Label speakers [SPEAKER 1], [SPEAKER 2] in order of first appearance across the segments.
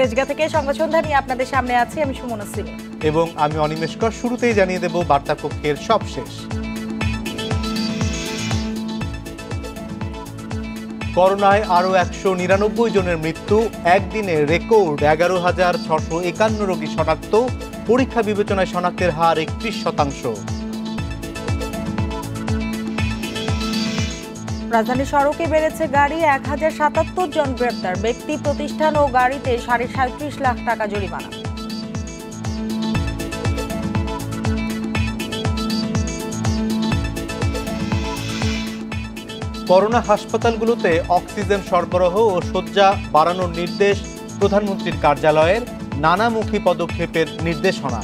[SPEAKER 1] তেজগাঁ থেকে সংবাদ সন্ধ্যা নিয়ে আপনাদের সামনে আছি আমি সুমনা সিং
[SPEAKER 2] এবং আমি অনিমেষকর। শুরুতেই জানিয়ে দেব বার্তা কক্ষের সবশেষ। করোনায় আরও 199 জনের মৃত্যু, একদিনে রেকর্ড 11,651 রোগী শনাক্ত, পরীক্ষা বিবেচনায় শনাক্তের হার 31%।
[SPEAKER 1] রাজধানী সড়কে বেড়েছে গাড়ি, 1077 জন গ্রেপ্তার, ব্যক্তি প্রতিষ্ঠান ও গাড়িতে 37.5 লাখ টাকা জরিমানা।
[SPEAKER 2] করোনা হাসপাতালগুলোতে অক্সিজেন সরবরাহ ও শয্যা বাড়ানোর নির্দেশ প্রধানমন্ত্রীর কার্যালয়ের, নানামুখী পদক্ষেপের নির্দেশনা।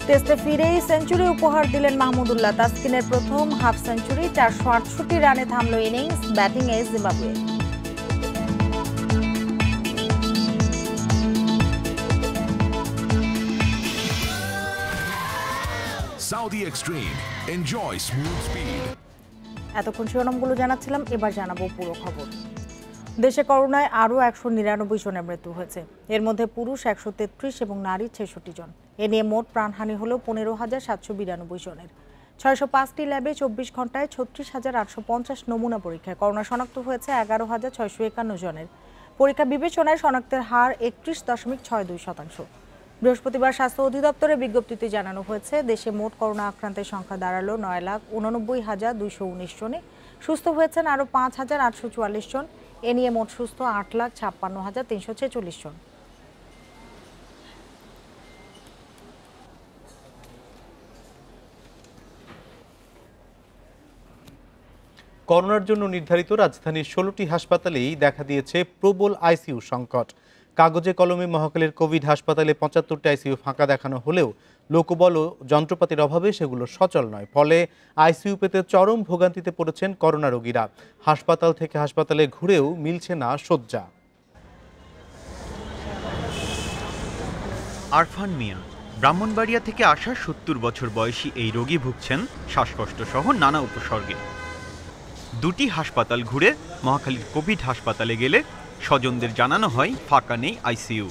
[SPEAKER 1] টেস্টে ফিরেই সেঞ্চুরি উপহার দিলেন মাহমুদুল্লাহ, তাসকিনের প্রথম হাফ সেঞ্চুরি, 468 রানে থামল ইনিংস, ব্যাটিংয়ে Zimbabwe.
[SPEAKER 3] Saudi Extreme. Enjoy smooth speed.
[SPEAKER 1] এতক্ষণ শিরোনামগুলো জানাচ্ছিলাম, এবার জানাবো পুরো খবর। দেশে করোনায় আরও 199 জনের মৃত্যু হয়েছে। এর মধ্যে পুরুষ 133 এবং নারী 66 জন। এ নিয়ে মোট প্রাণহানি হল 15,792 জনের। 605টি ল্যাবে 24 ঘন্টায় 36,850 নমুনা পরীক্ষায় করোনা শনাক্ত হয়েছে 11,651 জনের। পরীক্ষা বিবেচনায় শনাক্তের হার 31.62%। বৃহস্পতিবার স্বাস্থ্য অধিদপ্তরের বিজ্ঞপ্তিতে জানানো হয়েছে, দেশে মোট করোনা আক্রান্তের সংখ্যা দাঁড়ালো 9,89,219 জনে। সুস্থ হয়েছেন আরও 5,844 জন। এ নিয়ে মোট সুস্থ 8,56,346 জন।
[SPEAKER 2] করোনার জন্য নির্ধারিত রাজধানীর 16টি হাসপাতালেই দেখা দিয়েছে প্রবল আইসিইউ সংকট। কাগজে কলমে মহাখালীর কোভিড হাসপাতালে 75টি আইসিইউ ফাঁকা দেখানো হলেও লোকবল ও যন্ত্রপাতির অভাবে সেগুলো সচল নয়। ফলে আইসিইউ পেতে চরম ভোগান্তিতে পড়েছেন করোনা রোগীরা। হাসপাতাল থেকে হাসপাতালে ঘুরেও মিলছে না শয্যা।
[SPEAKER 4] আরফান মিয়া ব্রাহ্মণবাড়িয়া থেকে আসা 70 বছর বয়সী এই রোগী ভুগছেন শ্বাসকষ্ট সহ নানা উপসর্গে। দুটি হাসপাতাল ঘুরে মহাখালীর কোভিড হাসপাতালে গেলে স্বজনদের জানানো হয় ফাঁকা নেই আইসিইউ।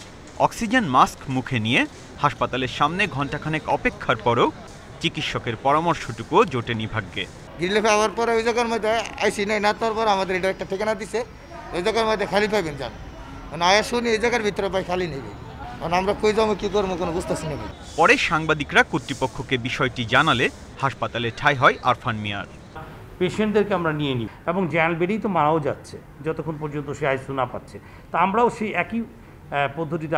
[SPEAKER 4] অক্সিজেন মাস্ক মুখে নিয়ে হাসপাতালের সামনে ঘণ্টাখানেক অপেক্ষার পরও চিকিৎসকের পরামর্শটুকুও জোটেনি ভাগ্যে।
[SPEAKER 5] গিরলে পাওয়ার পরে ওই জায়গার মধ্যে আইসি নাই, না তারপর আমাদের এটা একটা ঠিকানা দিছে, ওই জায়গার মধ্যে খালি পাইবেন যান, মানে আয়া শুনি এই জায়গার ভিতরে পাই খালি নেবে, কারণ আমরা কই যাবো কী করবো কোনো বুঝতেছি না।
[SPEAKER 4] পরে সাংবাদিকরা কর্তৃপক্ষকে বিষয়টি জানালে হাসপাতালে ঠাঁই হয় আরফান মিয়ার।
[SPEAKER 6] পেশেন্টদেরকে আমরা নিয়ে নিই এবং জ্যান বেরিয়ে তো মারাও যাচ্ছে যতক্ষণ পর্যন্ত সে আইসিইউ না পাচ্ছে। তা আমরাও সেই একই পদ্ধতিতে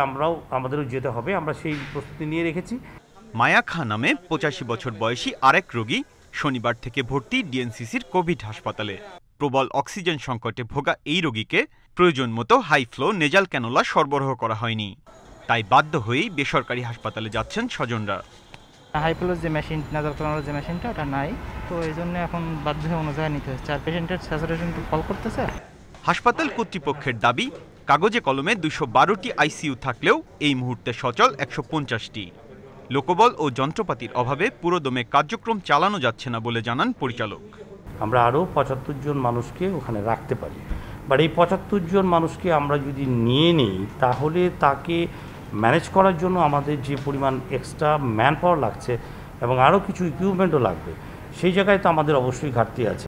[SPEAKER 6] আমাদেরও যেতে হবে, আমরা সেই প্রস্তুতি নিয়ে রেখেছি।
[SPEAKER 4] মায়া খাঁ নামে 85 বছর বয়সী আরেক রোগী শনিবার থেকে ভর্তি ডিএনসিসির কোভিড হাসপাতালে। প্রবল অক্সিজেন সংকটে ভোগা এই রোগীকে প্রয়োজন মতো হাই ফ্লো নেজাল ক্যানোলা সরবরাহ করা হয়নি, তাই বাধ্য হয়েই বেসরকারি হাসপাতালে যাচ্ছেন স্বজনরা।
[SPEAKER 7] হাই ফ্লোর যে মেশিন, নেজাল ক্যানোলার যে মেশিনটা ওটা নাই, তো এই জন্য এখন বাধ্য হয়ে অন্য জায়গায় নিতে হচ্ছে। আর পেশেন্টের স্যাচুরেশন ফল করতেছে।
[SPEAKER 4] হাসপাতাল কর্তৃপক্ষের দাবি, কাগজে কলমে 212টি আইসিইউ থাকলেও এই মুহূর্তে সচল 150টি। লোকবল ও যন্ত্রপাতির অভাবে পুরোদমে কার্যক্রম চালানো যাচ্ছে না বলে জানান পরিচালক।
[SPEAKER 6] আমরা আরও 75 জন মানুষকে ওখানে রাখতে পারি, বাট এই 75 জন মানুষকে আমরা যদি নিয়ে নিই তাহলে তাকে ম্যানেজ করার জন্য আমাদের যে পরিমাণ এক্সট্রা ম্যান পাওয়ার লাগছে এবং আরও কিছু ইকুইপমেন্টও লাগবে, সেই জায়গায় তো আমাদের অবশ্যই ঘাটতি আছে।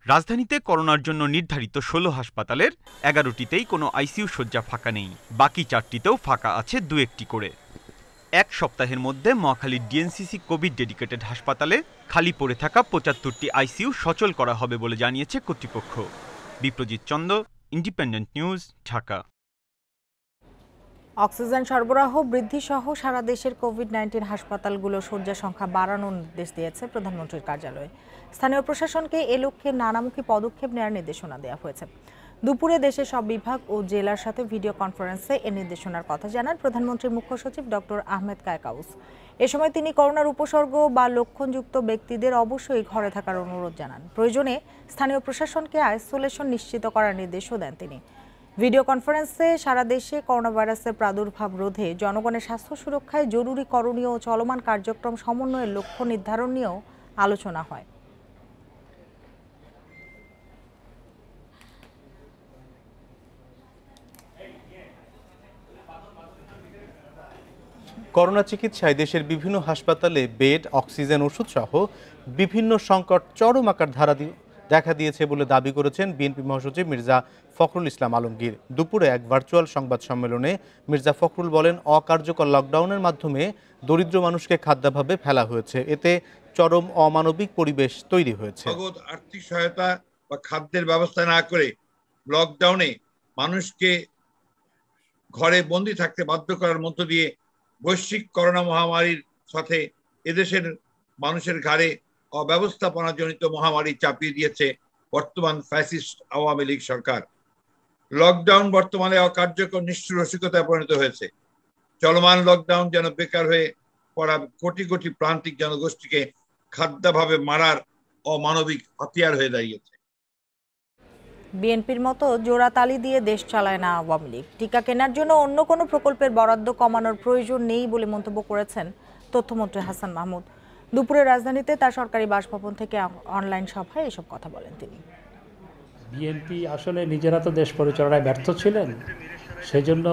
[SPEAKER 4] রাজধানীতে করোনার জন্য নির্ধারিত 16 হাসপাতালের 11টিতেই কোনো আইসিইউ শয্যা ফাঁকা নেই, বাকি 4টিতেও ফাঁকা আছে 2-1টি করে। এক সপ্তাহের মধ্যে মহাখালীর ডিএনসিসি কোভিড ডেডিকেটেড হাসপাতালে খালি পড়ে থাকা 75টি আইসিইউ সচল করা হবে বলে জানিয়েছে কর্তৃপক্ষ। Biprajit Chanda, independent news, Dhaka.
[SPEAKER 1] Oxygen সরবরাহ বৃদ্ধি সহ সারা দেশের কোভিড-19 হাসপাতালগুলো শয্যা সংখ্যা বাড়ানোর নির্দেশ দিয়েছে প্রধানমন্ত্রীর কার্যালয়। স্থানীয় প্রশাসনকে এ লক্ষ্যে নানামুখী পদক্ষেপ নেওয়ার নির্দেশনা দেওয়া হয়েছে। দুপুরে দেশের সব বিভাগ ও জেলার সাথে ভিডিও কনফারেন্সে এ নির্দেশনার কথা জানান প্রধানমন্ত্রীর মুখ্য সচিব ডক্টর আহমেদ কায়কাউস। এ সময় তিনি করোনার উপসর্গ বা লক্ষণযুক্ত ব্যক্তিদের অবশ্যই ঘরে থাকার অনুরোধ জানান। প্রয়োজনে স্থানীয় প্রশাসনকে আইসোলেশন নিশ্চিত করার নির্দেশও দেন তিনি। ভিডিও কনফারেন্সে সারা দেশে করোনা ভাইরাসের প্রাদুর্ভাব রোধে জনগণের স্বাস্থ্য সুরক্ষায় জরুরি করণীয় ও চলমান কার্যক্রম সমন্বয়ের লক্ষ্য নির্ধারণ নিয়েও আলোচনা হয়।
[SPEAKER 2] করোনা চিকিৎসায় দেশের বিভিন্ন হাসপাতালে বেড, অক্সিজেন, ওষুধ সহ বিভিন্ন সংকট চরম আকার দেখা দিয়েছে বলে দাবি করেছেন বিএনপি মহাসচিব মির্জা ফখরুল ইসলাম আলমগীর। দুপুরে এক ভার্চুয়াল সংবাদ সম্মেলনে মির্জা ফখরুল বলেন, অকার্যকর লকডাউনের মাধ্যমে দরিদ্র মানুষকে খাদ্যাভাবে ফেলা হয়েছে, এতে চরম অমানবিক পরিবেশ তৈরি হয়েছে।
[SPEAKER 8] নগদ আর্থিক সহায়তা বা খাদ্যের ব্যবস্থা না করে লকডাউনে মানুষকে ঘরে বন্দি থাকতে বাধ্য করার মধ্য দিয়ে বৈশ্বিক করোনা মহামারীর সাথে এদেশের মানুষের ঘাড়ে অব্যবস্থাপনাজনিত মহামারী চাপিয়ে দিয়েছে বর্তমান ফ্যাসিস্ট আওয়ামী লীগ সরকার। লকডাউন বর্তমানে অকার্যকর নিষ্ঠুর রসিকতায় পরিণত হয়েছে। চলমান লকডাউন যেন বেকার হয়ে পড়া কোটি কোটি প্রান্তিক জনগোষ্ঠীকে খাদ্যভাবে মারার অমানবিক হাতিয়ার হয়ে দাঁড়িয়েছে।
[SPEAKER 1] বিএনপির মতো জোড়াতালি দিয়ে দেশ চালায় না আওয়ামী লীগ। টিকা কেনার জন্য অন্য কোনো প্রকল্পের বরাদ্দ কমানোর প্রয়োজন নেই বলে মন্তব্য করেছেন তথ্যমন্ত্রী হাসান মাহমুদ। দুপুরে রাজধানীতে তার সরকারি বাসভবন থেকে অনলাইন সভায় এসব কথা বলেন তিনি।
[SPEAKER 9] বিএনপি আসলে নিজেরা তো দেশ পরিচালনায় ব্যর্থ ছিলেন, সেজন্য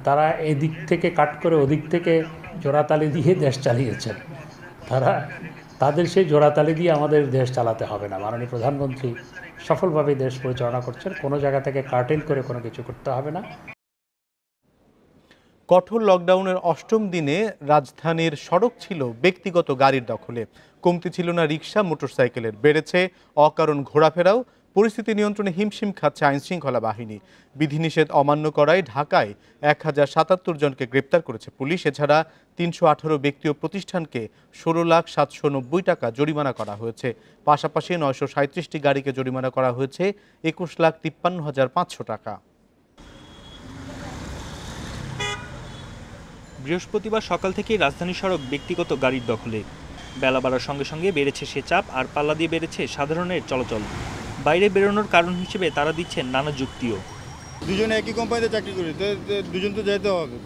[SPEAKER 9] তারা এদিক থেকে কাট করে ওদিক থেকে জোড়াতালি দিয়ে দেশ চালিয়েছেন। তাদের সেই জোড়াতালি দিয়ে আমাদের দেশ চালাতে হবে না। মাননীয় প্রধানমন্ত্রী সফলভাবে দেশ পরিচালনা করছেন, কোনো জায়গা থেকে কার্টেন করে কোনো কিছু করতে হবে না।
[SPEAKER 2] কঠোর লকডাউনের অষ্টম দিনে রাজধানীর সড়ক ছিল ব্যক্তিগত গাড়ির দখলে। কমতি ছিল না রিকশা, মোটরসাইকেলের। বেড়েছে অকারণ ঘোরাফেরাও। পরিস্থিতি নিয়ন্ত্রণে হিমশিম খাচ্ছে আইনশৃঙ্খলা বাহিনী। বিধিনিষেধ অমান্য করায় ঢাকায় 1077 জনকে গ্রেপ্তার করেছে পুলিশ। এছাড়া 318 ব্যক্তি ও প্রতিষ্ঠানকে 16,790 টাকা জরিমানা করা হয়েছে। পাশাপাশি 937টি গাড়িকে জরিমানা করা হয়েছে 21,53,500 টাকা।
[SPEAKER 10] বৃহস্পতিবার সকাল থেকেই রাজধানী সড়ক ব্যক্তিগত গাড়ির দখলে। বেলা বাড়ার সঙ্গে সঙ্গে বেড়েছে সে চাপ, আর পাল্লা দিয়ে বেড়েছে সাধারণের চলাচল। বাইরে বেরোনোর কারণ হিসেবে তারা দিচ্ছেন নানা যুক্তিও।
[SPEAKER 11] দুজনে একই কোম্পানিতে চাকরি করি, তো দুজন তো যেতে হবে,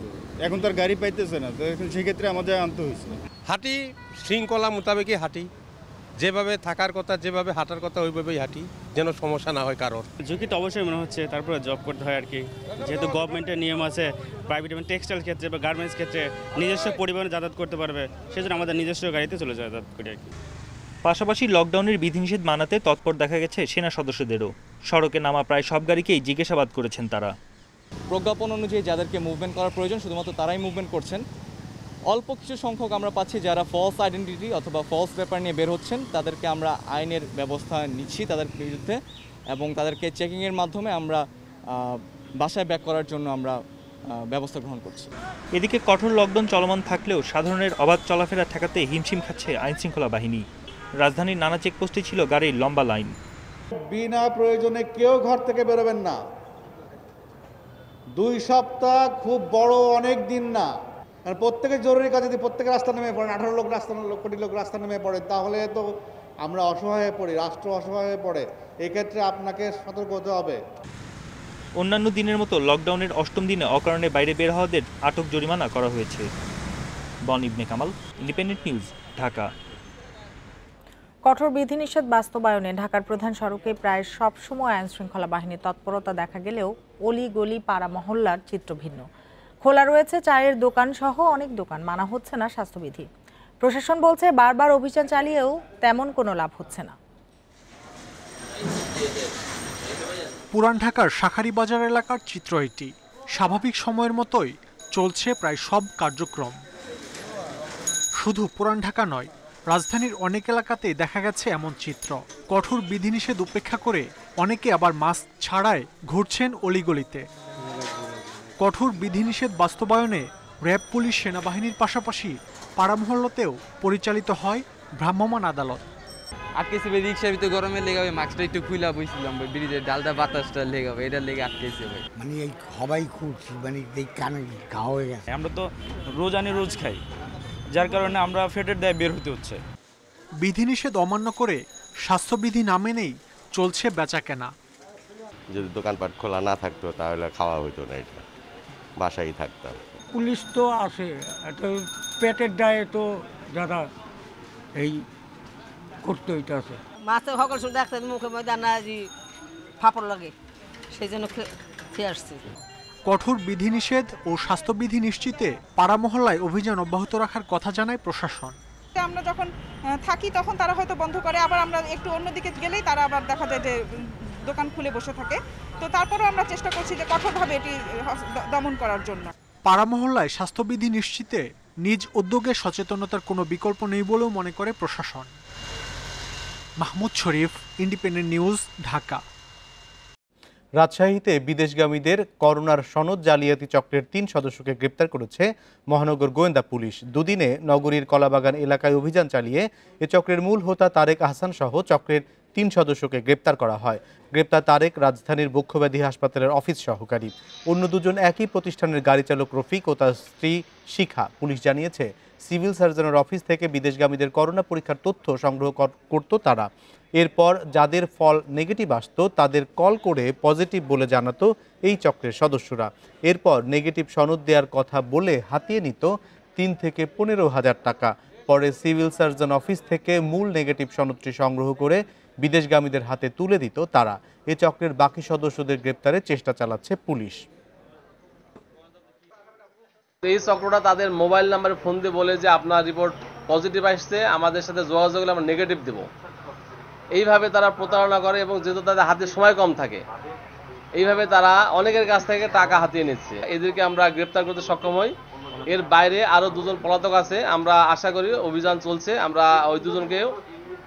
[SPEAKER 11] এখন তার গাড়ি পাইতেছে না, তো এখন সেক্ষেত্রে আমাদের আনতে হয়েছে।
[SPEAKER 12] হাঁটি শৃঙ্খলা মোতাবেকই হাঁটি, যেভাবে থাকার কথা, যেভাবে হাঁটার কথা ওইভাবেই হাঁটি, যেন সমস্যা না হয় কারোর।
[SPEAKER 13] ঝুঁকিটা অবশ্যই মনে হচ্ছে, তারপরে জব করতে হয় আর কি, যেহেতু গভর্নমেন্টের নিয়ম আছে প্রাইভেট এবং টেক্সটাইল ক্ষেত্রে বা গার্মেন্টস ক্ষেত্রে নিজস্ব পরিবহনে যাতায়াত করতে পারবে, সেজন্য আমাদের নিজস্ব গাড়িতে চলে যাতায়াত করি আর কি।
[SPEAKER 10] পাশাপাশি লকডাউনের বিধিনিষেধ মানাতে তৎপর দেখা গেছে সেনা সদস্যদেরও। সড়কে নামা প্রায় সব গাড়িকেই জিজ্ঞাসাবাদ করেছেন তারা।
[SPEAKER 14] প্রজ্ঞাপন অনুযায়ী যাদেরকে মুভমেন্ট করার প্রয়োজন শুধুমাত্র তারাই মুভমেন্ট করছেন। অল্প কিছু সংখ্যক আমরা পাচ্ছি যারা ফলস আইডেন্টিটি অথবা ফলস পেপার নিয়ে বের হচ্ছেন, তাদেরকে আমরা আইনের ব্যবস্থা নিচ্ছি তাদের বিরুদ্ধে, এবং তাদেরকে চেকিংয়ের মাধ্যমে আমরা বাসায় ব্যাক করার জন্য আমরা ব্যবস্থা গ্রহণ করছি।
[SPEAKER 10] এদিকে কঠোর লকডাউন চলমান থাকলেও সাধারণের অবাধ চলাফেরা ঠেকাতে হিমশিম খাচ্ছে আইনশৃঙ্খলা বাহিনী। রাজধানীর নানা চেকপোস্টে ছিল গাড়ির লম্বা লাইন।
[SPEAKER 15] বিনা প্রয়োজনে কেউ ঘর থেকে বেরোবেন না। 2 সপ্তাহ খুব বড় অনেক দিন না, আর প্রত্যেকের জরুরি কাজে যদি প্রত্যেকে রাস্তা নেমে পড়েন, 18 কোটি লোক রাস্তা নেমে পড়ে, তাহলে তো আমরা অসহায় হয়ে পড়ি, রাষ্ট্র অসহায় হয়ে পড়ে। এক্ষেত্রে আপনাকে সতর্ক হতে হবে।
[SPEAKER 10] অন্যান্য দিনের মতো লকডাউনের অষ্টম দিনে অকারণে বাইরে বের হওয়াদের আটক জরিমানা করা হয়েছে। বন ইবনে কামাল, ইন্ডিপেন্ডেন্ট নিউজ, ঢাকা।
[SPEAKER 1] কঠোর বিধিনিষেধ বাস্তবায়নে ঢাকার প্রধান সড়কে প্রায় সব সময় আইনশৃঙ্খলা বাহিনীর তৎপরতা দেখা গেলেও অলি গলি পাড়া মহল্লার চিত্র ভিন্ন। খোলা রয়েছে চায়ের দোকান সহ অনেক দোকান, মানা হচ্ছে না স্বাস্থ্যবিধি। প্রশাসন বলছে বারবার অভিযান চালিয়েও তেমন কোনো লাভ হচ্ছে না।
[SPEAKER 16] পুরান ঢাকার শাঁখারীবাজার এলাকার চিত্র এটি। স্বাভাবিক সময়ের মতোই চলছে প্রায় সব কার্যক্রম। শুধু পুরান ঢাকা নয়, রাজধানীর অনেক এলাকাতে দেখা গেছে এমন চিত্র। কঠোর বিধিনিষেধ উপেক্ষা করে অনেকে আবার মাস্ক ছাড়াই ঘুরছেন অলিগলিতে। কঠোর বিধিনিষেধ বাস্তবায়নে র্যাব, পুলিশ, সেনাবাহিনীর পাশাপাশি পাড়া মহল্লাতেও পরিচালিত হয় ভ্রাম্যমাণ আদালত।
[SPEAKER 17] আটকেছে রিক্সার ভিতরে গরমে লেগাবে, মাস্কটা একটু খুইলা বইছিলাম, ব্রিজের ডালটা বাতাসটা লেগাবে, এটার লেগে আটকেছে ভাই।
[SPEAKER 18] মানে এই সবাই খুঁজছি, মানে এই কানে ঘা হয়ে গেছে।
[SPEAKER 13] আমরা তো রোজ আনি রোজ খাই, যার কারণে আমরা ফেটের দায়ে বের হতে হচ্ছে।
[SPEAKER 16] বিধিনিষেধ অমান্য করে স্বাস্থ্যবিধি না মেনেই চলছে বেচা কেনা।
[SPEAKER 19] যদি দোকানপাট খোলা না থাকতো তাহলে খাওয়া হইতো না, এটা বাসায় থাকতাম।
[SPEAKER 20] পুলিশ তো আসে, তো পেটের দায়ে তো যারা এই করতে হইতেছে।
[SPEAKER 21] মাছে সকল শুধু দেখতে মুখে মধ্যে না ফাপড় লাগে, সেই জন্য খেয়ে আসছে।
[SPEAKER 16] কঠোর বিধিনিষেধ ও স্বাস্থ্যবিধি নিশ্চিতে পাড়া মহল্লায় অভিযান অব্যাহত রাখার কথা জানায় প্রশাসন।
[SPEAKER 21] আমরা যখন থাকি তখন তারা হয়তো বন্ধ করে, আবার আমরা একটু অন্যদিকে গেলেই তারা আবার দেখা যায় যে দোকান খুলে বসে থাকে। তো তারপরেও আমরা চেষ্টা করছি যে কঠোরভাবে এটি দমন করার জন্য।
[SPEAKER 16] পাড়া মহল্লায় স্বাস্থ্যবিধি নিশ্চিতে নিজ উদ্যোগে সচেতনতার কোনো বিকল্প নেই বলেও মনে করে প্রশাসন। মাহমুদ শরীফ, ইন্ডিপেন্ডেন্ট নিউজ, ঢাকা।
[SPEAKER 2] রাজশাহীতে বিদেশগামীদের করোনার সনদ জালিয়াতি চক্রের 3 সদস্যকে গ্রেপ্তার করেছে মহানগর গোয়েন্দা পুলিশ। দুদিনে নগরীর কলাবাগান এলাকায় অভিযান চালিয়ে এ চক্রের মূল হোতা তারেক আহসান সহ চক্রের 3 সদস্যকে গ্রেপ্তার করা হয়। গ্রেপ্তার তারেক রাজধানীর বক্ষব্যাধি হাসপাতালের অফিস সহকারী। অন্য দুজন একই প্রতিষ্ঠানের গাড়ি চালক রফিক ও তার স্ত্রী শিখা। পুলিশ জানিয়েছে সিভিল সার্জনের অফিস থেকে বিদেশগামীদের করোনা পরীক্ষার তথ্য সংগ্রহ করত তারা। এরপর যাদের ফল নেগেটিভ আসতো তাদের কল করে পজিটিভ বলে জানাতো এই চক্রের সদস্যরা। এরপর নেগেটিভ সনদ দেওয়ার কথা বলে হাতিয়ে নিত 3 থেকে 15,000 টাকা। পরে সিভিল সার্জন অফিস থেকে মূল নেগেটিভ সনদটি সংগ্রহ করে বিদেশগামীদের হাতে তুলে দিত তারা। এ চক্রের বাকি সদস্যদের গ্রেপ্তারের চেষ্টা চালাচ্ছে পুলিশ।
[SPEAKER 22] এই চক্রটা তাদের মোবাইল নাম্বারে ফোন দিয়ে বলে যে আপনার রিপোর্ট পজিটিভ আসছে, আমাদের সাথে যোগাযোগ হলে আমরা নেগেটিভ দেব। এইভাবে তারা প্রতারণা করে এবং যেহেতু তাদের হাতে সময় কম থাকে, এইভাবে তারা অনেকের কাছ থেকে টাকা হাতিয়ে নিচ্ছে। এদেরকে আমরা গ্রেপ্তার করতে সক্ষম হই। এর বাইরে আরো 2 জন পলাতক আছে। আমরা আশা করি অভিযান চলছে, আমরা ওই 2 জনকেও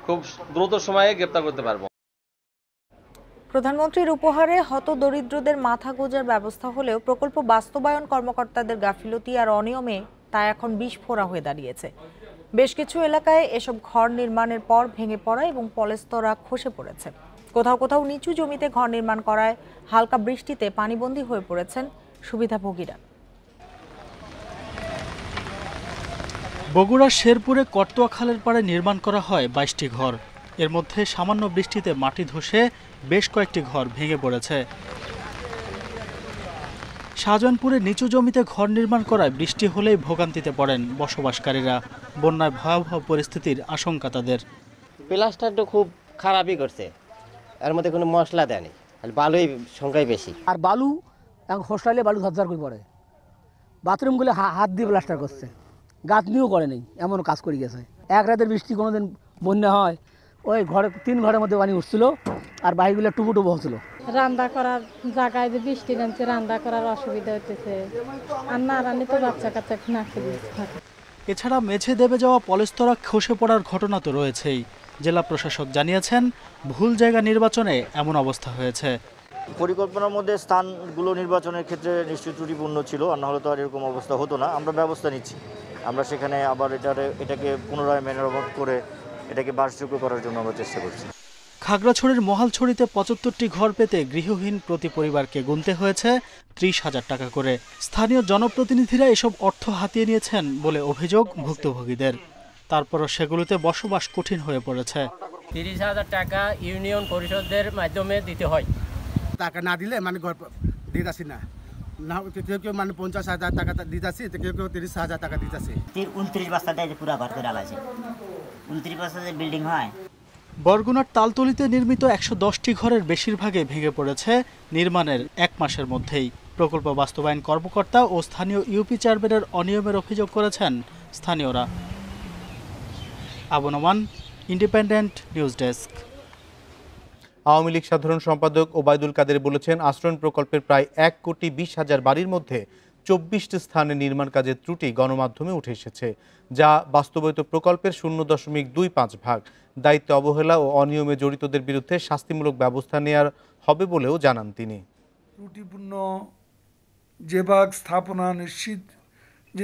[SPEAKER 22] খুব দ্রুত সময়ে গ্রেপ্তার করতে পারবো।
[SPEAKER 1] প্রধানমন্ত্রীর উপহারে হতদরিদ্রদের মাথা গোঁজার ব্যবস্থা হলেও প্রকল্প বাস্তবায়ন কর্মকর্তাদের গাফিলতি আর অনিয়মে তা এখন বিস্ফোরা হয়ে দাঁড়িয়েছে। বেশ কিছু এলাকায় এসব ঘর নির্মাণের পর ভেঙে পড়া এবং পলেস্তরা খসে পড়েছে। কোথাও কোথাও নিচু জমিতে ঘর নির্মাণ করায় হালকা বৃষ্টিতে পানিবন্দী হয়ে পড়েছেন সুবিধাভোগীরা।
[SPEAKER 23] বগুড়ার শেরপুরে কটুয়া খালের পাড়ে নির্মাণ করা হয় 22টি ঘর। এর মধ্যে সামান্য বৃষ্টিতে মাটি ধসে বেশ কয়েকটি ঘর ভেঙে পড়েছে। শাহজাহানপুরে নিচু জমিতে ঘর নির্মাণ করায় বৃষ্টি হলেই ভোগান্তিতে পড়েন বসবাসকারীরা। বন্যায় ভয়াবহ পরিস্থিতির আশঙ্কা তাদের।
[SPEAKER 24] প্লাস্টারটা খুব খারাপই করছে, এর মধ্যে কোনো মশলা দেয়নি, বালুই সংখ্যাই বেশি।
[SPEAKER 25] আর বালু এখন হোস্টাইলে বালু ঝরঝর করে পড়ে। বাথরুমগুলো হাত দিয়ে প্লাস্টার করছে, গাছ নিয়েও করে নেই, এমন কাজ করে গেছে। এক রাতের বৃষ্টি কোনোদিন বন্যা হয়, ওই ঘরে 3 ঘরের মধ্যে পানি উঠছিল আর বাড়িগুলো টুবু টুবু হচ্ছিল।
[SPEAKER 26] রান্না করার জায়গায় যে বৃষ্টি নামছে, রান্না করার অসুবিধা হতেছে, আর না রান্না তো বাচ্চা কাচ্চা না খেয়ে থাকে।
[SPEAKER 23] এছাড়া মেঝে দেবে যাওয়া পলেস্তরা খসে পড়ার ঘটনা তো রয়েছেই। জেলা প্রশাসক জানিয়েছেন ভুল জায়গা নির্বাচনে এমন অবস্থা হয়েছে।
[SPEAKER 27] পরিকল্পনার মধ্যে স্থানগুলো নির্বাচনের ক্ষেত্রে নিশ্চয়ই ত্রুটিপূর্ণ ছিল, আর নাহলে তো আর এরকম অবস্থা হতো না। আমরা ব্যবস্থা নিচ্ছি, আমরা সেখানে আবার এটাকে পুনরায় মেরামত করে এটাকে বাসযোগ্য করার জন্য আমরা চেষ্টা করছি।
[SPEAKER 23] খাগড়াছড়ির মহালছড়িতে 75টি ঘর পেতে গৃহহীন প্রতি পরিবারকে গুনতে হয়েছে 30,000 টাকা করে। স্থানীয় জনপ্রতিনিধিরা এসব অর্থ হাতিয়ে নিয়েছেন বলে অভিযোগ ভুক্তভোগীদের। তারপরও সেগুলোতে বসবাস কঠিন হয়ে পড়েছে।
[SPEAKER 28] 30,000 টাকা ইউনিয়ন পরিষদের মাধ্যমে দিতে হয়।
[SPEAKER 29] টাকা না দিলে মানে ঘর দিতে আসি না, কেউ কেউ মানে 50,000 টাকা দিতে আসি, কেউ কেউ 30,000 টাকা দিতে আসি।
[SPEAKER 30] 29 বস্তা দেয়, পুরো ঘর করে আলাছে 29 বস্তা বিল্ডিং হয়।
[SPEAKER 23] বরগুনার তালতলিতে নির্মিত 110টি ঘরের বেশিরভাগই ভেঙে পড়েছে নির্মাণের 1 মাসের মধ্যেই। প্রকল্প বাস্তবায়ন কর্মকর্তা ও স্থানীয় ইউপি চেয়ারম্যানের অনিয়মের অভিযোগ করেছেন স্থানীয়রা। Abu Noman, independent news desk.
[SPEAKER 2] Awami League সাধারণ সম্পাদক ওবায়দুল কাদের বলেছেন, আশ্রয়ণ প্রকল্পের প্রায় 1,20,000 বাড়ির মধ্যে 24টি স্থানে নির্মাণ কাজের ত্রুটি গণমাধ্যমে উঠে এসেছে, যা বাস্তবায়িত প্রকল্পের 0.25 ভাগ। দায়িত্ব অবহেলা ও অনিয়মে জড়িতদের বিরুদ্ধে শাস্তিমূলক ব্যবস্থা নেওয়ার হবে বলেও জানান তিনি।
[SPEAKER 31] ত্রুটিপূর্ণ যে ভাগ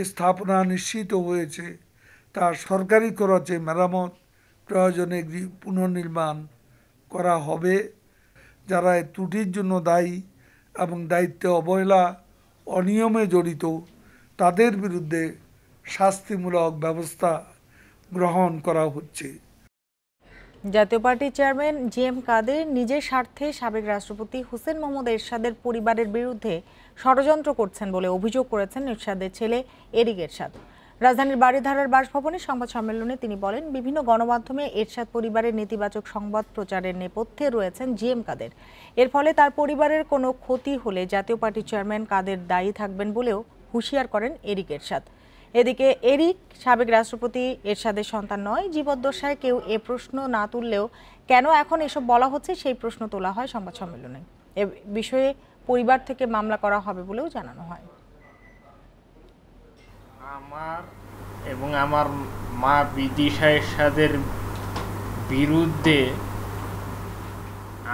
[SPEAKER 31] স্থাপনা নিশ্চিত হয়েছে তার সরকারি খরচে মেরামত, প্রয়োজনে পুনর্নির্মাণ করা হবে। যারা এই ত্রুটির জন্য দায়ী এবং দায়িত্বে অবহেলা অনিয়মে জড়িত তাদের বিরুদ্ধে শাস্তিমূলক ব্যবস্থা গ্রহণ করা হচ্ছে।
[SPEAKER 1] জাতীয় পার্টির চেয়ারম্যান জিএম কাদের নিজের স্বার্থে সাবেক রাষ্ট্রপতি হোসেন মোহাম্মদ এরশাদের পরিবারের বিরুদ্ধে ষড়যন্ত্র করছেন বলে অভিযোগ করেছেন এরশাদের ছেলে এরিক এরশাদ। রাজধানীর বাড়িধারার বাসভবনে সংবাদ সম্মেলনে তিনি বলেন, বিভিন্ন গণমাধ্যমে এরশাদ পরিবারের নেতিবাচক সংবাদ প্রচারের নেপথ্যে রয়েছেন জিএম কাদের। এর ফলে তার পরিবারের কোনো ক্ষতি হলে জাতীয় পার্টির চেয়ারম্যান কাদের দায়ী থাকবেন বলেও হুঁশিয়ার করেন এরিক এরশাদ। এদিকে এরিক সাবেক রাষ্ট্রপতি এরশাদের সন্তান নয়। জীবদ্দশায় কেউ এ প্রশ্ন না তুললেও কেন এখন এসব বলা হচ্ছে সেই প্রশ্ন তোলা হয় সংবাদ সম্মেলনে। এ বিষয়ে পরিবার থেকে মামলা করা হবে বলেও জানানো হয়।
[SPEAKER 3] আমার এবং আমার মা বিদিশা এরশাদের বিরুদ্ধে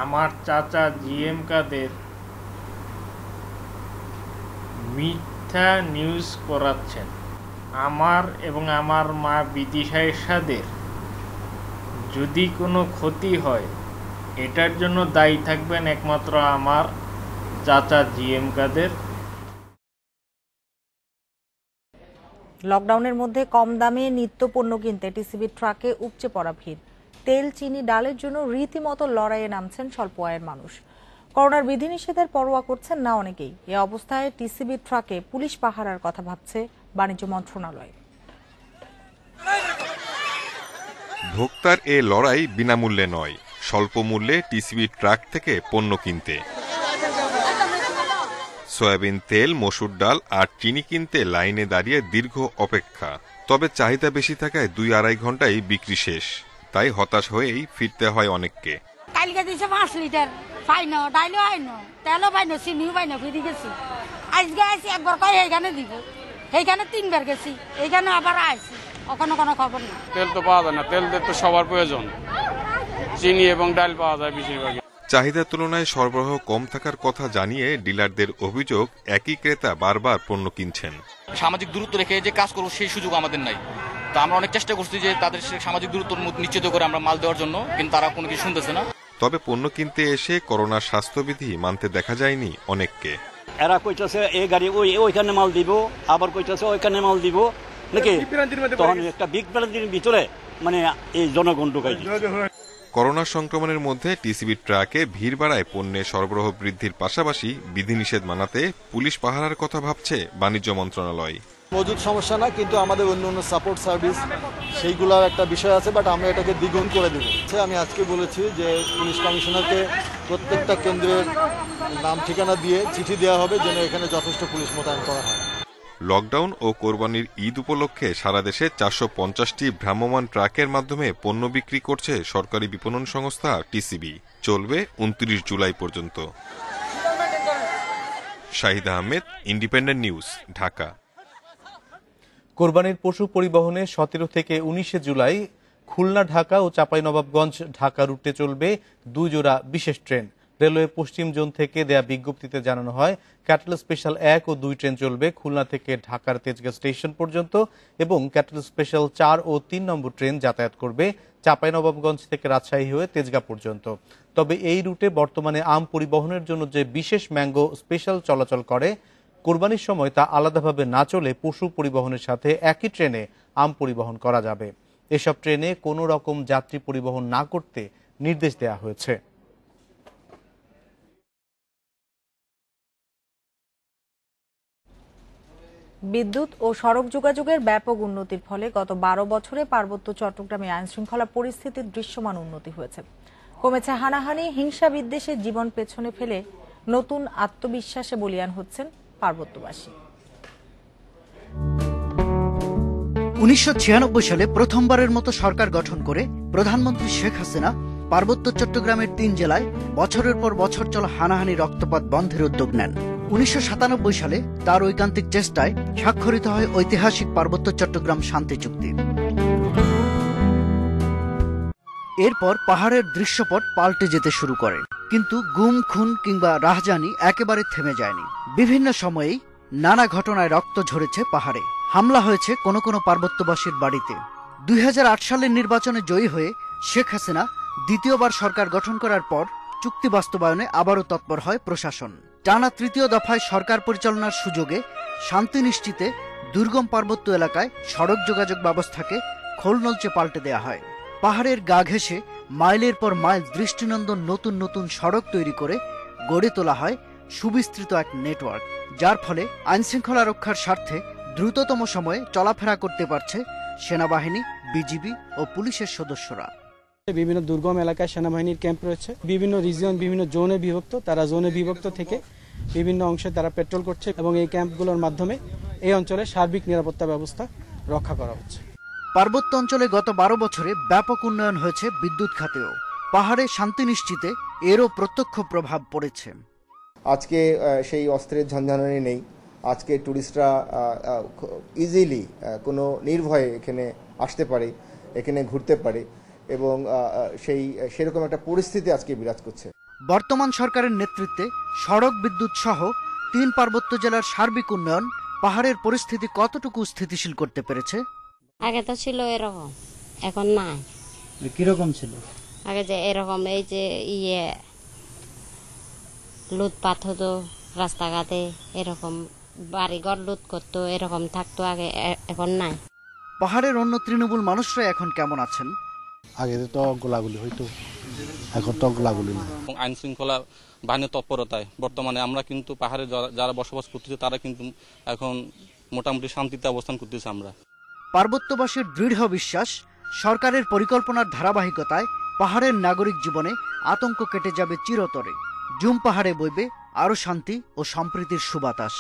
[SPEAKER 3] আমার চাচা জিএম কাদের মিথ্যা নিউজ করাচ্ছেন। আমার এবং আমার মা বিদিশা এরশাদের যদি কোনো ক্ষতি হয় এটার জন্য দায়ী থাকবেন একমাত্র আমার চাচা জিএম কাদের।
[SPEAKER 1] লকডাউনের মধ্যে কম দামে নিত্য পণ্য কিনতে টিসিবির ট্রাকে উপচে পড়া ভিড়। তেল, চিনি, ডালের জন্য রীতিমতো লড়াইয়ে নামছেন স্বল্প আয়ের মানুষ। করোনার বিধিনিষেধের পরোয়া করছেন না অনেকেই। এ অবস্থায় টিসিবির ট্রাকে পুলিশ পাহারার কথা ভাবছে বাণিজ্য মন্ত্রণালয়।
[SPEAKER 4] ভোক্তার এ লড়াই বিনামূল্যে নয়, স্বল্প মূল্যে টিসিবি ট্রাক থেকে পণ্য কিনতে। সয়াবিন তেল, মসুর ডাল আর চিনি কিনতে লাইনে দাঁড়িয়ে দীর্ঘ অপেক্ষা। তবে চাহিদা বেশি থাকায় 2-2.5 ঘন্টায় বিক্রি শেষ। তাই হতাশ হয়েই ফিরতে হয় অনেককে।
[SPEAKER 5] কালকে দিয়েছে 5 লিটার, পাইনো ডাইলও আইনো, তেলও পাইনো, চিনিও পাইনো, ফিরে গেছি। আজকে আসি একবার কয় এইখানে দিব, এইখানে 3বার গেছি, এইখানে আবার আসি, ওখানে কোনো খবর নেই।
[SPEAKER 6] তেল তো পাওয়া যায় না, তেল তো সবার প্রয়োজন। চিনি এবং ডাল পাওয়া যায় বেশিরভাগ।
[SPEAKER 4] চাহিদার তুলনায় সরবরাহ কম থাকার কথা জানিয়ে ডিলারদের অভিযোগ, একই ক্রেতা বারবার পণ্য কিনছেন।
[SPEAKER 7] সামাজিক দূরত্ব রেখে যে কাজ করবো সেই সুযোগ আমাদের নাই। তা আমরা অনেক চেষ্টা করছি যে তাদের সামাজিক দূরত্ব নিশ্চিত করে আমরা মাল দেওয়ার জন্য, কিন্তু তারা কোনো কিছু শুনতেছে না।
[SPEAKER 4] তবে পণ্য কিনতে এসে করোনার স্বাস্থ্যবিধি মানতে দেখা যায়নি অনেককে।
[SPEAKER 8] এরা কইতেছে এই গাড়ি ওইখানে মাল দিব, আবার কইতেছে ওইখানে মাল দিব, নাকি তখন একটা বিগ ব্যালেন্সের ভিতরে মানে এই জনগণ ঢুকাই।
[SPEAKER 4] করোনা সংক্রমণের মধ্যে টিসিবি ট্রাকে ভিড় বাড়ায় পণ্যের সরবরাহ বৃদ্ধির পাশাপাশি বিধিনিষেধ মানাতে পুলিশ পাহারার কথা ভাবছে বাণিজ্য মন্ত্রণালয়।
[SPEAKER 9] মজুদ সমস্যা না, কিন্তু আমাদের অন্য অন্য সাপোর্ট সার্ভিস সেইগুলোর একটা বিষয় আছে, বাট আমরা এটাকে দ্বিগুণ করে দেব। আমি আজকে বলেছি যে পুলিশ কমিশনারকে প্রত্যেকটা কেন্দ্রের নাম ঠিকানা দিয়ে চিঠি দেওয়া হবে যেন এখানে যথেষ্ট পুলিশ মোতায়েন করা হয়।
[SPEAKER 4] লকডাউন ও কোরবানির ঈদ উপলক্ষে সারা দেশে 450টি ভ্রাম্যমাণ ট্রাকের মাধ্যমে পণ্য বিক্রি করছে সরকারি বিপণন সংস্থা টিসিবি। চলবে 29 জুলাই পর্যন্ত। Shahid Ahmed, independent news, Dhaka.
[SPEAKER 2] কোরবানির পশু পরিবহনে 17 থেকে 19 জুলাই খুলনা, ঢাকা ও চাঁপাইনবাবগঞ্জ ঢাকা রুটে চলবে 2 জোড়া বিশেষ ট্রেন। রেলওয়ে পশ্চিম জোন থেকে দেয়া বিজ্ঞপ্তিতে জানানো হয়, ক্যাটেল স্পেশাল 1 ও 2 ট্রেন চলবে খুলনা থেকে ঢাকার তেজগাঁ স্টেশন পর্যন্ত এবং ক্যাটেল স্পেশাল 4 ও 3 নম্বর ট্রেন যাতায়াত করবে চাঁপাইনবাবগঞ্জ থেকে রাজশাহী হয়ে তেজগাঁ পর্যন্ত। তবে এই রুটে বর্তমানে আম পরিবহনের জন্য যে বিশেষ ম্যাঙ্গো স্পেশাল চলাচল করে, কোরবানির সময় তা আলাদাভাবে না চলে পশু পরিবহনের সাথে একই ট্রেনে আম পরিবহন করা যাবে। এসব ট্রেনে কোনো রকম যাত্রী পরিবহন না করতে নির্দেশ দেওয়া হয়েছে।
[SPEAKER 1] বিদ্যুৎ ও সড়ক যোগাযোগের ব্যাপক উন্নতির ফলে গত 12 বছরে পার্বত্য চট্টগ্রামে আইনশৃঙ্খলা পরিস্থিতির দৃশ্যমান উন্নতি হয়েছে। কমেছে হানাহানি, হিংসা বিদ্বেষের জীবন পেছনে ফেলে নতুন আত্মবিশ্বাসে বলীয়ান হচ্ছেন পার্বত্যবাসী।
[SPEAKER 11] 1996 সালে প্রথমবারের মতো সরকার গঠন করে প্রধানমন্ত্রী শেখ হাসিনা পার্বত্য চট্টগ্রামের 3 জেলায় বছরের পর বছর চলা হানাহানি রক্তপাত বন্ধের উদ্যোগ নেন। 1997 সালে তার ঐকান্তিক চেষ্টায় স্বাক্ষরিত হয় ঐতিহাসিক পার্বত্য চট্টগ্রাম শান্তি চুক্তি। এরপর পাহাড়ের দৃশ্যপট পাল্টে যেতে শুরু করে, কিন্তু গুম, খুন কিংবা রাহজানি একেবারে থেমে যায়নি। বিভিন্ন সময়েই নানা ঘটনায় রক্ত ঝরেছে পাহাড়ে, হামলা হয়েছে কোনো কোনো পার্বত্যবাসীর বাড়িতে। 2008 সালের নির্বাচনে জয়ী হয়ে শেখ হাসিনা দ্বিতীয়বার সরকার গঠন করার পর চুক্তি বাস্তবায়নে আবারও তৎপর হয় প্রশাসন। টানা তৃতীয় দফায় সরকার পরিচালনার সুযোগে শান্তি নিশ্চিতে দুর্গম পার্বত্য এলাকায় সড়ক যোগাযোগ ব্যবস্থাকে খোলনলচে পাল্টে দেয়া হয়। পাহাড়ের গা ঘেঁষে মাইলের পর মাইল দৃষ্টিনন্দন নতুন নতুন সড়ক তৈরি করে গড়ে তোলা হয় সুবিস্তৃত এক নেটওয়ার্ক, যার ফলে আইনশৃঙ্খলা রক্ষার স্বার্থে দ্রুততম সময়ে চলাফেরা করতে পারছে সেনাবাহিনী, বিজিবি ও পুলিশের সদস্যরা।
[SPEAKER 23] বিভিন্ন দুর্গম এলাকায় সেনাবাহিনীর ক্যাম্প রয়েছে, বিভিন্ন রিজিয়ন, বিভিন্ন জোনে বিভক্ত। তারা জোনে বিভক্ত থেকে বিভিন্ন অংশে তারা পেট্রোল করছে এবং এই ক্যাম্পগুলোর মাধ্যমে এই অঞ্চলে সার্বিক নিরাপত্তা ব্যবস্থা রক্ষা করা হচ্ছে।
[SPEAKER 11] পার্বত্য অঞ্চলে গত 12 বছরে ব্যাপক উন্নয়ন হয়েছে বিদ্যুৎ খাতেও। পাহাড়ে শান্তি নিশ্চিতে এরও প্রত্যক্ষ প্রভাব পড়েছে।
[SPEAKER 10] আজকে সেই অস্ত্রের ঝঞ্ঝানি নেই। আজকে ট্যুরিস্টরা ইজিলি কোনো নির্ভয়ে এখানে আসতে পারে, এখানে ঘুরতে পারে এবং সেরকম একটা পরিস্থিতি আজকে বিরাজ করছে।
[SPEAKER 11] বর্তমান সরকারের নেতৃত্বে সড়ক, বিদ্যুৎ সহ 3 পার্বত্য জেলার সার্বিক উন্নয়ন পাহাড়ের পরিস্থিতি কতটুকু স্থিতিশীল করতে পেরেছে?
[SPEAKER 12] আগে তো ছিল এরকম, এখন নাই।
[SPEAKER 11] কিরকম ছিল
[SPEAKER 12] আগে? যে এরকম এই যে লুটপাট হতো রাস্তাঘাটে, এরকম বাড়িঘর লুট করতো, এরকম থাকতো আগে, এখন নাই।
[SPEAKER 11] পাহাড়ের অন্য তৃণমূল মানুষরা এখন কেমন আছেন?
[SPEAKER 13] আগে তো গোলাগুলি হইতো, এখন তো গোলাগুলি নেই।
[SPEAKER 7] আইন শৃঙ্খলা বাহিনীর তৎপরতায় বর্তমানে আমরা কিন্তু পাহাড়ে যারা বসবাস করতেছে তারা কিন্তু এখন মোটামুটি শান্তিতে অবস্থান করতেছে। আমরা
[SPEAKER 11] পার্বত্যবাসীর দৃঢ় বিশ্বাস, সরকারের পরিকল্পনার ধারাবাহিকতায় পাহাড়ের নাগরিক জীবনে আতঙ্ক কেটে যাবে চিরতরে। জুম পাহাড়ে বইবে আরও শান্তি ও সম্প্রীতির সুবাতাস।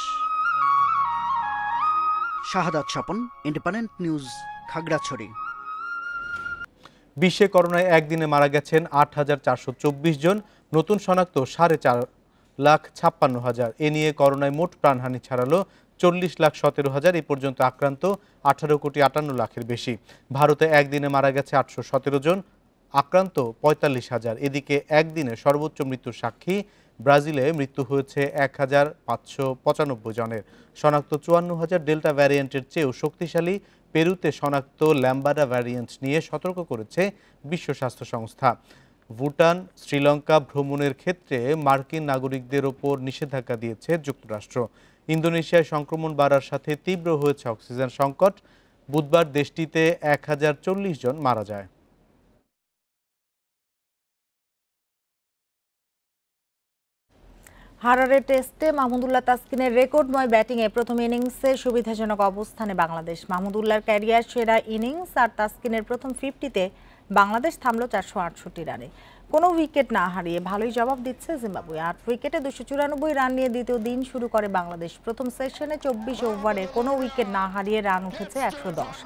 [SPEAKER 11] শাহাদাত স্বপন, ইন্ডিপেন্ডেন্ট নিউজ, খাগড়াছড়ি।
[SPEAKER 2] বিশ্বে করোনায় একদিনে মারা গেছেন ৮,৪২৪ জন, নতুন শনাক্ত 4,56,000। এ নিয়ে করোনায় মোট প্রাণহানি ছাড়ালো 40,17,000। এ পর্যন্ত আক্রান্ত 18,58,00,000-এর বেশি। ভারতে একদিনে মারা গেছে 817 জন, আক্রান্ত 45,000। এদিকে একদিনে সর্বোচ্চ মৃত্যুর সাক্ষী ব্রাজিলে মৃত্যু হয়েছে 1,595 জনের। শনাক্ত 54,000। ডেল্টা ভ্যারিয়েন্টের চেয়েও শক্তিশালী পেরুতে শনাক্ত ল্যাম্বাডা ভ্যারিয়েন্ট নিয়ে সতর্ক করেছে বিশ্ব স্বাস্থ্য সংস্থা। ভুটান, শ্রীলঙ্কা ভ্রমণের ক্ষেত্রে মার্কিন নাগরিকদের ওপর নিষেধাজ্ঞা দিয়েছে যুক্তরাষ্ট্র। ইন্দোনেশিয়ায় সংক্রমণ বাড়ার সাথে তীব্র হয়েছে অক্সিজেন সংকট। বুধবার দেশটিতে 1,040 জন মারা যায়।
[SPEAKER 1] হারারে টেস্টে মাহমুদুল্লাহ তাসকিনের রেকর্ডময় ব্যাটিংয়ে প্রথম ইনিংসে সুবিধাজনক অবস্থানে বাংলাদেশ। মাহমুদুল্লাহর ক্যারিয়ার সেরা ইনিংস আর তাসকিনের প্রথম 50-তে বাংলাদেশ থামল 468 রানে। কোনো উইকেট না হারিয়ে ভালোই জবাব দিচ্ছে জিম্বাবুয়ে। 8 উইকেটে 294 রান নিয়ে দ্বিতীয় দিন শুরু করে বাংলাদেশ। প্রথম সেশনে 24 ওভারে কোনো উইকেট না হারিয়ে রান উঠেছে 110।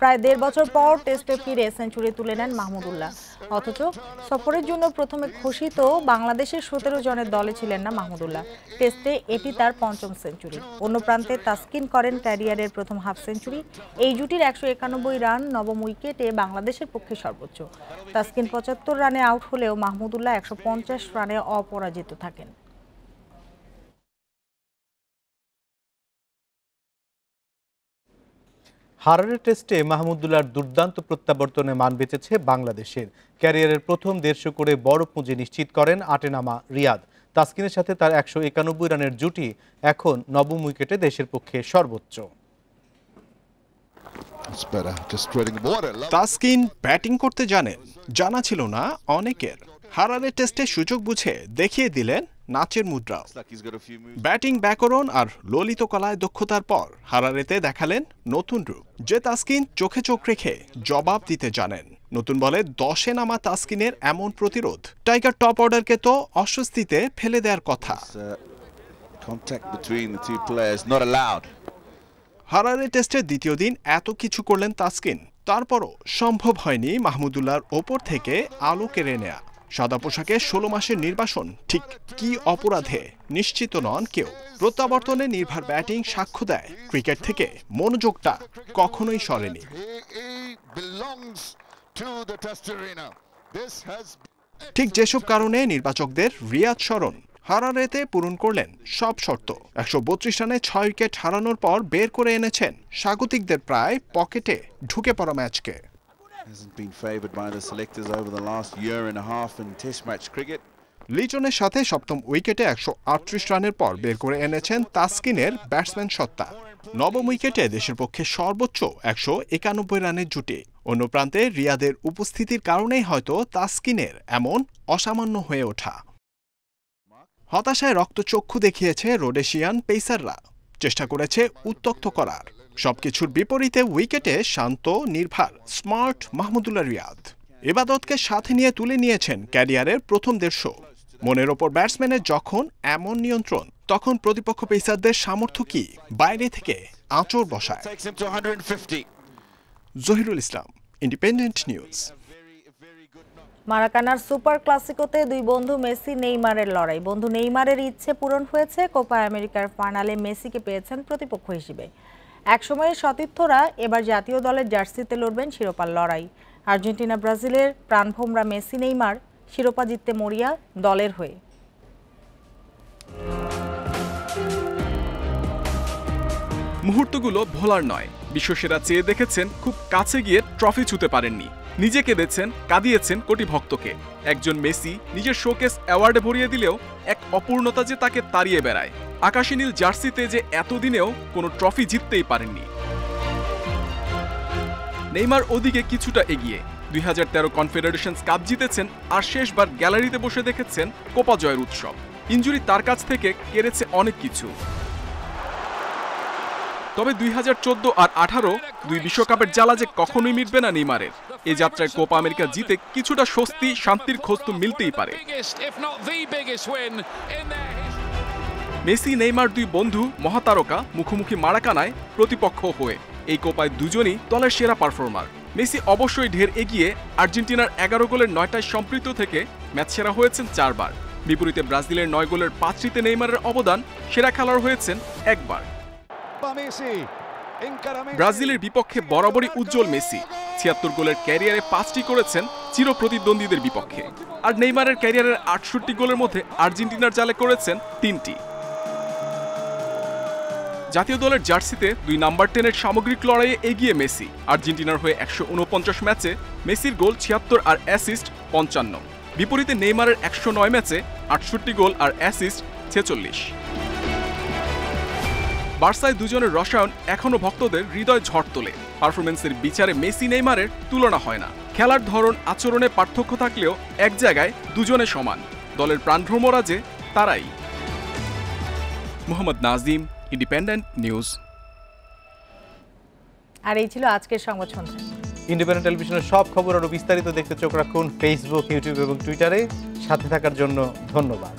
[SPEAKER 1] প্রায় 1.5 বছর পর টেস্টে ফিরে সেঞ্চুরি তুলে নেন মাহমুদুল্লাহ। অথচ সফরের জন্য প্রথমে ঘোষিত বাংলাদেশের 17 জনের দলে ছিলেন না মাহমুদুল্লাহ। টেস্টে এটি তার 5ম সেঞ্চুরি। অন্য প্রান্তে তাসকিন করেন ক্যারিয়ারের প্রথম হাফ সেঞ্চুরি। এই জুটির 191 রান নবম উইকেটে বাংলাদেশের পক্ষে সর্বোচ্চ। তাসকিন 75 রানে আউট হলেও মাহমুদুল্লাহ 150 রানে অপরাজিত থাকেন।
[SPEAKER 2] হারারে টেস্টে মাহমুদুল্লাহর দুর্দান্ত প্রত্যাবর্তনে মান বেঁচেছে বাংলাদেশের। ক্যারিয়ারের প্রথম 150 করে বড় পুঁজি নিশ্চিত করেন আটেনামা রিয়াদ। তাসকিনের সাথে তার 191 রানের জুটি এখন নবম উইকেটে দেশের পক্ষে সর্বোচ্চ।
[SPEAKER 14] তাসকিন ব্যাটিং করতে জানেন, জানা ছিল না অনেকের। হারারে টেস্টে সুযোগ বুঝে দেখিয়ে দিলেন নাচের মুদ্রা। ব্যাটিং ব্যাকরণ আর ললিত কলায় দক্ষতার পর হারারেতে দেখালেন নতুন রূপ। যে তাসকিন চোখে চোখ রেখে জবাব দিতে জানেন। নতুন বলে 10-এ নামা তাসকিনের এমন প্রতিরোধ টাইগার টপ অর্ডারকে তো অস্বস্তিতে ফেলে দেওয়ার কথা। হারারে টেস্টের দ্বিতীয় দিন এত কিছু করলেন তাসকিন, তারপরও সম্ভব হয়নি মাহমুদুল্লাহর ওপর থেকে আলো কেড়ে নেয়া। সাদা পোশাকে 16 মাসের নির্বাসন ঠিক কি অপরাধে নিশ্চিত নন কেউ। প্রত্যাবর্তনে নির্ভর ব্যাটিং সাক্ষ্য দেয় ক্রিকেট থেকে মনোযোগটা কখনোই সরেনি। ঠিক যেসব কারণে নির্বাচকদের রিয়াদ স্মরণ। হারারেতে পূরণ করলেন সব শর্ত। 132 রানে 6 উইকেট হারানোর পর বের করে এনেছেন স্বাগতিকদের প্রায় পকেটে ঢুকে পড়া ম্যাচকে। লিটনের সাথে সপ্তম উইকেটে 138 রানের পর বের করে এনেছেন তাসকিনের ব্যাটসম্যান সত্তা। নবম উইকেটে দেশের পক্ষে সর্বোচ্চ 191 রানের জুটি। অন্য প্রান্তে রিয়াদের উপস্থিতির কারণেই হয়তো তাসকিনের এমন অসামান্য হয়ে ওঠা। হতাশায় রক্তচক্ষু দেখিয়েছে রোডেশিয়ান পেসাররা। চেষ্টা করেছে উত্তক্ত করার, সবকিছুর বিপরীতে উইকেটে শান্ত নির্ভার স্মার্ট মাহমুদুল্লাহ রিয়াদ। ইবাদতকে সাথে নিয়ে তুলে নিয়েছেন ক্যারিয়ারের প্রথম 150। মনের ওপর ব্যাটসম্যানের যখন এমন নিয়ন্ত্রণ, তখন প্রতিপক্ষ পেসারদের সামর্থ্য কি বাইরে থেকে আঁচড় বসায়। জহিরুল ইসলাম, ইন্ডিপেন্ডেন্ট নিউজ।
[SPEAKER 1] মারাকানার সুপার ক্লাসিকোতে দুই বন্ধু মেসি নেইমারের লড়াই। বন্ধু নেইমারের ইচ্ছে পূরণ হয়েছে, কোপা আমেরিকার ফাইনালে মেসিকে পেয়েছেন প্রতিপক্ষ হিসেবে। একসময়ের সতীর্থরা এবার জাতীয় দলের জার্সিতে লড়বেন শিরোপার লড়াই। আর্জেন্টিনা ব্রাজিলের প্রাণভোমরা মেসি নেইমার শিরোপা জিততে মরিয়া দলের হয়ে।
[SPEAKER 15] মুহূর্তগুলো ভোলার নয়। বিশ্বসেরা চেয়ে দেখেছেন, খুব কাছে গিয়ে ট্রফি ছুঁতে পারেননি। নিজে কেঁদেছেন, কাঁদিয়েছেন কোটি ভক্তকে। একজন মেসি নিজের শোকেস অ্যাওয়ার্ডে ভরিয়ে দিলেও এক অপূর্ণতা যে তাকে তাড়িয়ে বেড়ায়। আকাশী নীল জার্সিতে যে এতদিনেও কোনো ট্রফি জিততেই পারেননি। নেইমার ওদিকে কিছুটা এগিয়ে। 2013 কনফেডারেশনস কাপ জিতেছেন, আর শেষবার গ্যালারিতে বসে দেখেছেন কোপা জয়ের উৎসব। ইনজুরি তার কাছ থেকে কেড়েছে অনেক কিছু। তবে 2014 আর 18 দুই বিশ্বকাপের জ্বালা যে কখনোই মিটবে না নেইমারের। এ যাত্রায় কোপা আমেরিকা জিতে কিছুটা স্বস্তি, শান্তির খোঁজ তো মিলতেই পারে। মেসি নেইমার দুই বন্ধু মহাতারকা মুখোমুখি মারাকানায় প্রতিপক্ষ হয়ে। এই কোপায় দুজনই দলের সেরা পারফর্মার। মেসি অবশ্যই ঢের এগিয়ে। আর্জেন্টিনার 11 গোলের 9টায় সম্পৃক্ত থেকে ম্যাচ সেরা হয়েছেন 4 বার। বিপরীতে ব্রাজিলের 9 গোলের 5টিতে নেইমারের অবদান, সেরা খেলোয়াড় হয়েছেন একবার। ব্রাজিলের বিপক্ষে বরাবরই উজ্জ্বল মেসি। 76 গোলের ক্যারিয়ারে 5টি করেছেন চিরপ্রতিদ্বন্দ্বীদের বিপক্ষে। আর নেইমারের ক্যারিয়ারের 68 গোলের মধ্যে আর্জেন্টিনার জালে করেছেন 3টি। জাতীয় দলের জার্সিতে 2 নাম্বার 10-এর সামগ্রিক লড়াইয়ে এগিয়ে মেসি। আর্জেন্টিনার হয়ে 149 ম্যাচে মেসির গোল 76 আর অ্যাসিস্ট 55। বিপরীতে নেইমারের 109 ম্যাচে 68 গোল আর অ্যাসিস্ট 46। বার্সায় দুজনের রসায়ন এখনো ভক্তদের হৃদয় ঝড় তোলে। পারফরমেন্সের বিচারে মেসি নেইমারের তুলনা হয় না। খেলার ধরন, আচরণে পার্থক্য থাকলেও এক জায়গায় দুজনে সমান। দলের প্রাণভ্রমরা যে তারাই। Mohammad Nazim, independent news.
[SPEAKER 1] আর এই ছিল আজকের সংবাদ সন্ধ্যা।
[SPEAKER 2] ইন্ডিপেন্ডেন্ট টেলিভিশনের সব খবর আরো বিস্তারিত দেখতে চোখ রাখুন ফেসবুক, ইউটিউব এবং টুইটারে। সাথে থাকার জন্য ধন্যবাদ।